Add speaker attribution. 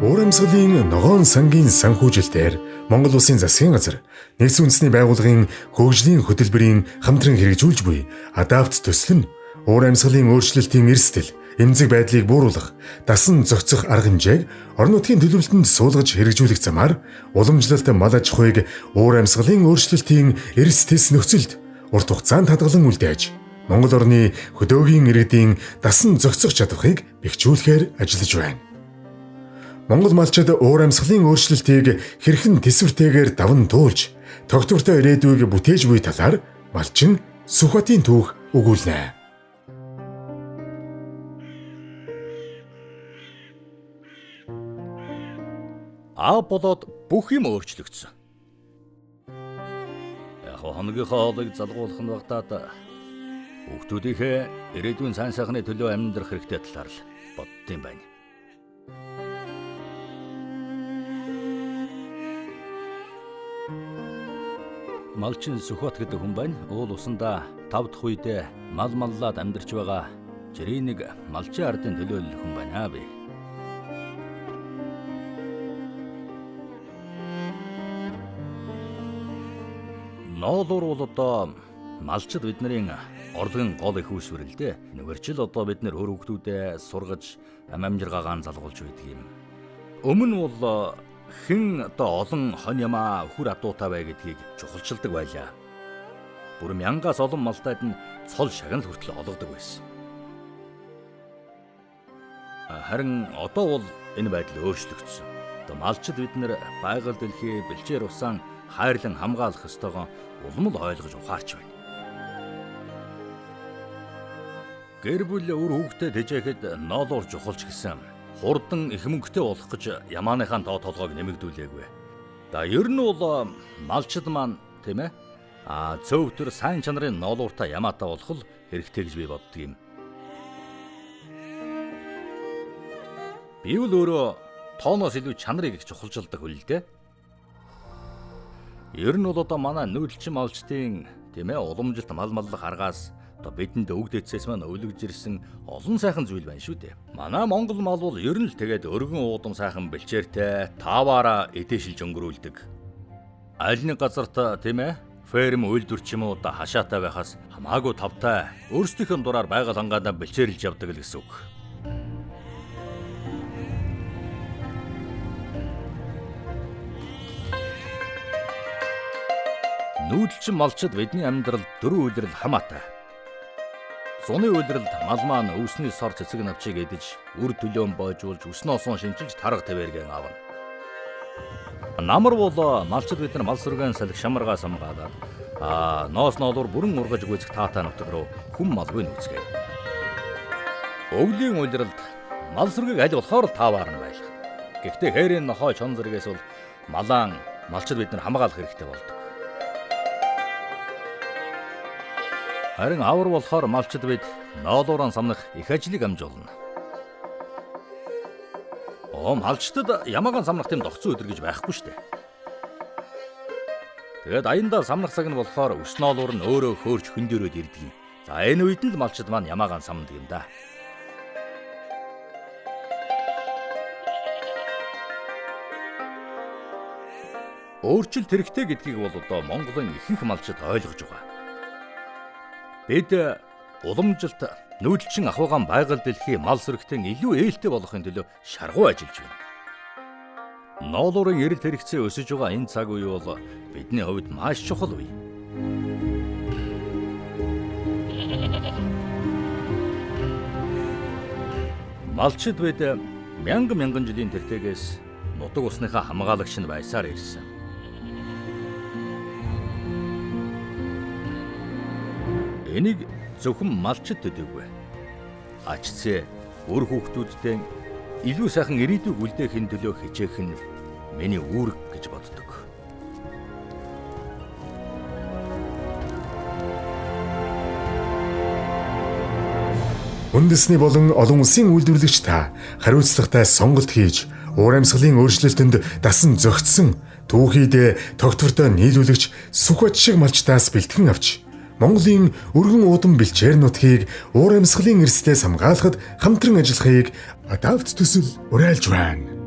Speaker 1: Уур амьсгалын ногоон сангийн санхүүжилтээр Монгол Улсын засгийн газар Нэгдсэн үндэсний байгууллагын хөгжлийн хөтөлбөрийн хамтран хэрэгжүүлж буй адапт төсөл нь уур амьсгалын өөрчлөлтийн эрсдэл, эмзэг байдлыг бууруулах, дасан зохицох арга хэмжээг орон нутгийн төлөвлөлтөнд суулгаж хэрэгжүүлэх замаар уламжлалт мал аж ахуйг уур амьсгалын өөрчлөлтийн эрсдэс нөхцөлд урт хугацаанд хадгалан үлдээж Монгол орны хөдөөгийн иргэдийн дасан зохицох чадварыг бэхжүүлэхээр ажиллаж байна. Монгол малчид уур амьсгалын өөрчлөлтийг хэрхэн тэсвэртэйгээр даван туулж, тогтвортой ирээдүйг бүтээж буй талаар малчин Сүхбатын түүх өгүүлнэ.
Speaker 2: Болоод бүх юм өөрчлөгдсөн. Хоногийнхоо хоолыг залгуулах нь багтаад хүүхдүүдийнхээ ирээдүйн сайн сайхны төлөө амьдрах хэрэгтэй талаар л боддсон байна. Малчин Сүхбат гэдэг хүн байна. Уул усандаа 5 дахь үедээ мал маллаад амьдарч байгаа жирийн нэг малчин ардын төлөөлөл хүн байна би. Ноолуур бол одоо малчид бидний орлогын гол их үүсвэр л дээ. Нэгэрчл одоо бид нэр өөр хүүхдүүдээ сургаж амжиргаагаан залгуулж байдаг юм. Өмнө бол хэн одоо олон хон ямаа хүр адуутай бай гэдгийг чухалчилдаг байлаа. Бүр мянгаас олон малтайд нь цол шагнал хүртэл олгодог байсан. Харин одоо бол энэ байдал өөрчлөгдсөн. Одоо малчид бид нэр байгаль дэлхий бэлчээр усан хайрлан хамгаалах ёстойгоо улам л ойлгож ухаарч байна. Гэр бүл үр хүүхдэд тэжээхэд ноолуур чухалч гэсэн хурдан их мөнгөтэй болох гэж ямааныхаа тоо толгойг нэмэгдүүлээгүй. Ер нь бол малчид маань тийм ээ цөөвтөр сайн чанарын ноолууртай ямаатай болох л хэрэгтэй гэж би боддог юм. Би бол өөрөө тооноос илүү чанарыг их чухалчилдаг хөл л дээ. Ер нь бол одоо манай нүүдэлчин малчдын тийм ээ уламжилт мал маллах аргаас одоо бидэнд өгдөөцөөс маань өвлөгж ирсэн олон сайхан зүйл байна шүү дээ. Манай Монгол мал бол ер нь л тэгээд өргөн уудам сайхан бэлчээртэй таваараа эдээшилж өнгөрүүлдэг. Аль нэг газарт тийм ээ ферм үйлдвэр ч юм уу одоо хашаатай байхаас хамаагүй тавтай өөрсдийнхөө дураар байгаль хангаадаа бэлчээрлж явдаг л гэсэн үг. Нүүдэлчин малчид бидний амьдралд 4 үйлрэл хамаатай. Зуны үйлрэлд мал маань өвсний сор цэцэг навчийг эдэж, үр төлөөн боожуулж, өснөөсөн шинжилж тарга тавэргэн авна. Намар бол малчид бид нар мал сүргэн салхи шамаргаас хамгаалаад ноос ноолуур бүрэн ургаж гүйцэх таатай нутаг руу хүм малгүй нүцгээ. Өвлийн үйлрэлд мал сүргийг аль болохоор тааваар нь байлгах. Гэхдээ хээрийн нохой чон зэрэгээс бол малаан малчид бид нар хамгаалах хэрэгтэй болдог. Харин авар болохоор малчид бид ноолууран самнах их ажлыг амжуулна. Малчдад ямаагаан самнах тийм догцсон өдөр гэж байхгүй шүү дээ. Тэгээд аяндаа самнах цаг нь болохоор өс ноолуур нь өөрөө хөөрч хөндөрөөд ирдэг юм. За энэ үед нь л малчид маань ямаагаан самндаг юм да. Өөрчлөлт хэрэгтэй гэдгийг бол одоо Монголын ихэнх малчид ойлгож байгаа. Бид уламжилт нүүдэлчин ахуйгаан байгаль дэлхий мал сүрэгтэн илүү ээлтэй болохын төлөө шаргуу ажиллаж байна. Ноолуурын эрэлт хэрэгцээ өсөж байгаа энэ цаг үе бол бидний хувьд маш чухал үе. Малчид бид мянган жилийн тэртегээс нутаг усныхаа хамгаалагч нь байсаар ирсэн. Энийг зөвхөн малчид төдийгүй. Ачцээ өөр хүүхдүүдтэй илүү сайхан ирээдүйг үлдээхийн төлөө хичээх нь миний үүрэг гэж боддог.
Speaker 1: Үндэсний болон олон улсын үйлдвэрлэгч та хариуцлагатай сонголт хийж уур амьсгалын өөрчлөлтөнд дасан зохицсон түүхийд тогтвортой нийлүүлэгч Сүхбат шиг малчтаас бэлтгэн авч Монголын өргөн уудам бэлчээр нутгийг уур амьсгалын эрсдээс хамгаалахад хамтран ажиллахыг адапт төсөл уриалж байна.